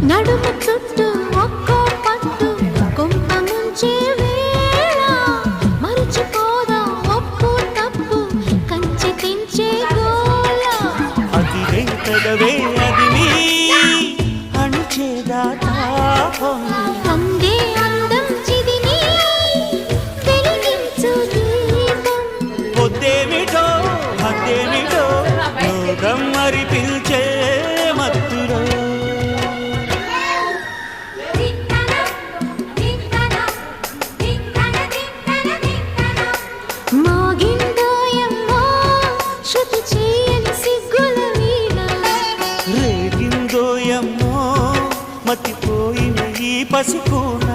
నడుము చుట్టూ ఒక్కో పట్టు కొంప ముంచే వేళ మరచిపోదా ఒప్పు తప్పు కంచె తెంచే గోళ అదిరే పెదవే అది నీ అణిచేదా తాపం అందే అందం చిదిని వెలిగించు దీపం పొద్దేమిటో హద్దేమిటో లోకం మరి పిలిచే మత్తులో మోగిందోయమ్మో శృతి చేయని సిగ్గుల వీణ రేగిందోయమ్మో మతిపోయిన ఈ పసికూన